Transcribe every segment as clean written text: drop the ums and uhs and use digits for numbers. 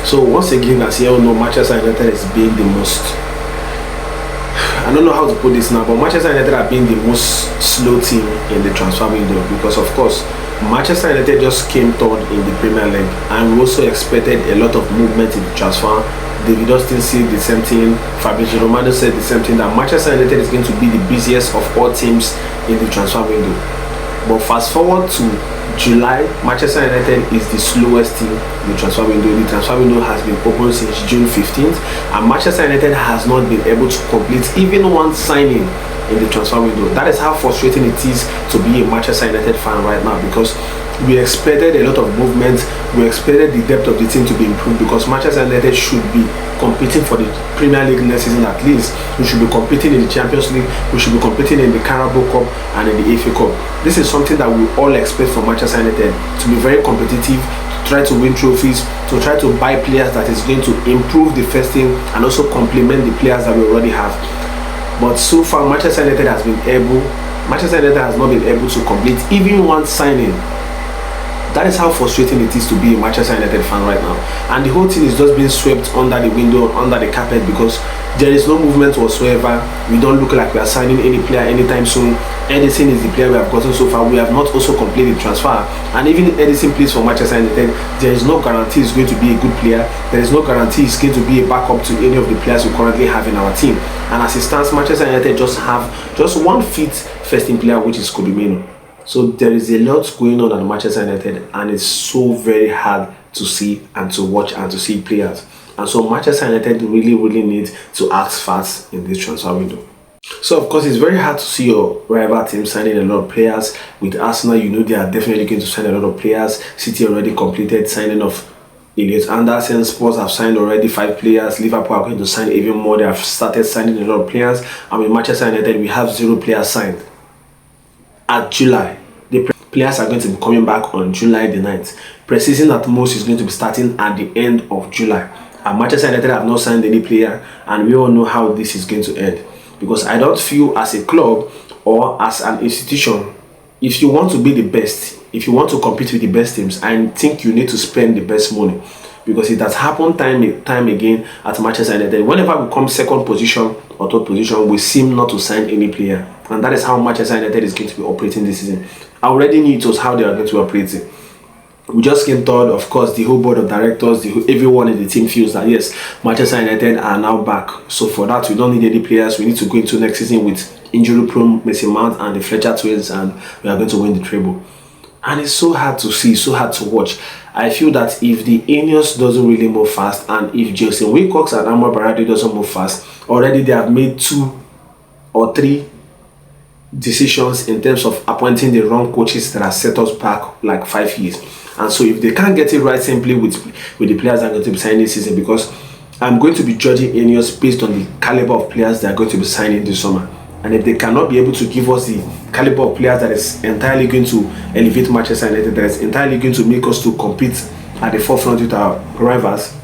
So once again, as you all know, Manchester United is being the most, I don't know how to put this now, but Manchester United are being the most slow team in the transfer window, because of course Manchester United just came third in the Premier League, and we also expected a lot of movement in the transfer. David Austin said the same thing, Fabrizio Romano said the same thing, that Manchester United is going to be the busiest of all teams in the transfer window. But fast forward to July, Manchester United is the slowest team in the transfer window. The transfer window has been open since June 15th, and Manchester United has not been able to complete even one signing in the transfer window. That is how frustrating it is to be a Manchester United fan right now, because we expected a lot of movement. We expected the depth of the team to be improved, because Manchester United should be competing for the Premier League next season at least. We should be competing in the Champions League, we should be competing in the Carabao Cup and in the FA Cup. This is something that we all expect from Manchester United, to be very competitive, to try to win trophies, to try to buy players that is going to improve the first team and also complement the players that we already have. But so far, Manchester United has not been able to complete even one signing. That is how frustrating it is to be a Manchester United fan right now. And the whole thing is just being swept under the window, under the carpet, because there is no movement whatsoever. We don't look like we are signing any player anytime soon. Edison is the player we have gotten so far. We have not also completed the transfer. And even if Edison plays for Manchester United, there is no guarantee he's going to be a good player. There is no guarantee he's going to be a backup to any of the players we currently have in our team. And as it stands, Manchester United just have one fit first team player, which is Kobe Mainoo. So there is a lot going on at Manchester United, and it's so very hard to see and to watch and to see players. And so Manchester United really needs to act fast in this transfer window. So of course, it's very hard to see your rival team signing a lot of players. With Arsenal, you know they are definitely going to sign a lot of players. City already completed signing of Elliot Anderson. Spurs have signed already 5 players. Liverpool are going to sign even more. They have started signing a lot of players. And with Manchester United, we have 0 players signed. At July, the players are going to be coming back on July the 9th. Pre-season at most is going to be starting at the end of July. And Manchester United have not signed any player, and we all know how this is going to end. Because I don't feel as a club or as an institution, if you want to be the best, if you want to compete with the best teams, I think you need to spend the best money. Because it has happened time again at Manchester United. Whenever we come second position or third position, we seem not to sign any player. And that is how Manchester United is going to be operating this season. I already knew it was how they are going to operate it. We just came third. Of course, the whole board of directors, everyone in the team feels that yes, Manchester United are now back. So for that, we don't need any players. We need to go into next season with injury-prone Mason Mount and the Fletcher twins, and we are going to win the treble. And it's so hard to see, so hard to watch. I feel that if the Ineos doesn't really move fast, and if Jason Wilcox and Amor Baradi doesn't move fast, already they have made 2 or 3 decisions in terms of appointing the wrong coaches that have set us back like 5 years. And so if they can't get it right simply with the players that are going to be signing this season, because I'm going to be judging Ineos based on the caliber of players that are going to be signing this summer. And if they cannot be able to give us the caliber of players that is entirely going to elevate Manchester United, that is entirely going to make us to compete at the forefront with our rivals,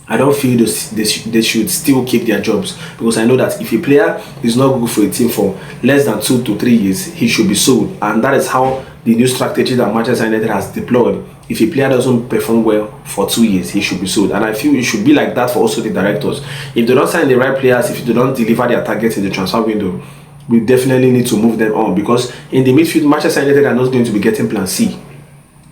I don't feel they should still keep their jobs. Because I know that if a player is not good for a team for less than 2 to 3 years, he should be sold. And that is how the new strategy that Manchester United has deployed. If a player doesn't perform well for 2 years, he should be sold. And I feel it should be like that for also the directors. If they don't sign the right players, if they don't deliver their targets in the transfer window, we definitely need to move them on. Because in the midfield, Manchester United are not going to be getting plan C.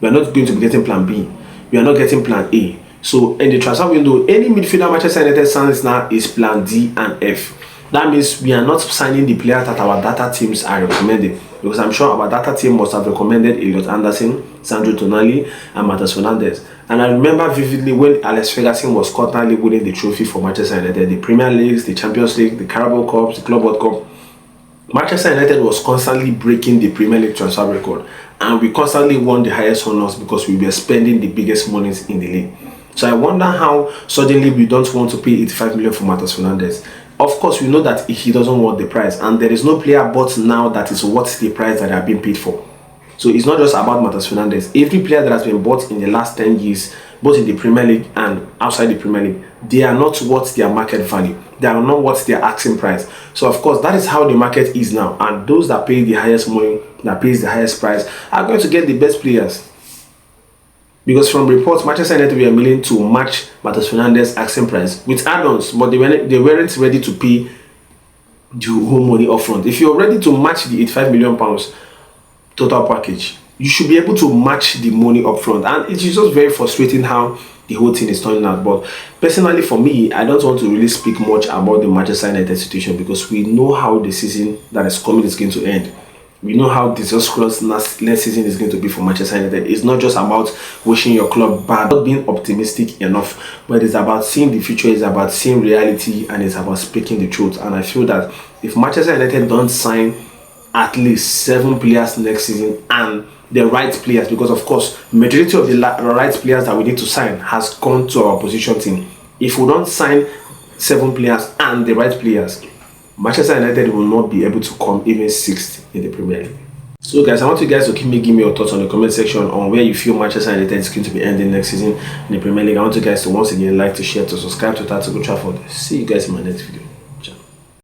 We are not going to be getting plan B. We are not getting plan A. So in the transfer window, any midfielder Manchester United signs now is plan D and F. That means we are not signing the players that our data teams are recommending. Because I'm sure our data team must have recommended Elliot Anderson, Sandro Tonali, and Matheus Fernandes. And I remember vividly when Alex Ferguson was constantly winning the trophy for Manchester United, the Premier Leagues, the Champions League, the Carabao Cups, the Club World Cup. Manchester United was constantly breaking the Premier League transfer record, and we constantly won the highest honors because we were spending the biggest monies in the league. So I wonder how suddenly we don't want to pay 85 million for Matheus Fernandes. Of course, we know that he doesn't want the price, and there is no player bought now that is worth the price that they are being paid for. So it's not just about Matheus Fernandes. Every player that has been bought in the last 10 years, both in the Premier League and outside the Premier League, they are not worth their market value. They are not worth their asking price. So of course, that is how the market is now. And those that pay the highest money, that pays the highest price, are going to get the best players. Because from reports, Manchester United were willing to match Matheus Fernandes' asking price with add-ons, but they weren't ready to pay the whole money upfront. If you're ready to match the £85 million total package, you should be able to match the money upfront. And it's just very frustrating how the whole thing is turning out. But personally, for me, I don't want to really speak much about the Manchester United situation, because we know how the season that is coming is going to end. We know how disastrous next season is going to be for Manchester United. It's not just about wishing your club bad, not being optimistic enough, but it's about seeing the future, it's about seeing reality, and it's about speaking the truth. And I feel that if Manchester United don't sign at least 7 players next season, and the right players, because of course majority of the right players that we need to sign has gone to our position team. If we don't sign 7 players and the right players, Manchester United will not be able to come even 6th in the Premier League. So guys, I want you guys to give me your thoughts on the comment section on where you feel Manchester United is going to be ending next season in the Premier League. I want you guys to once again like, to share, to subscribe to Tactical Trafford. See you guys in my next video.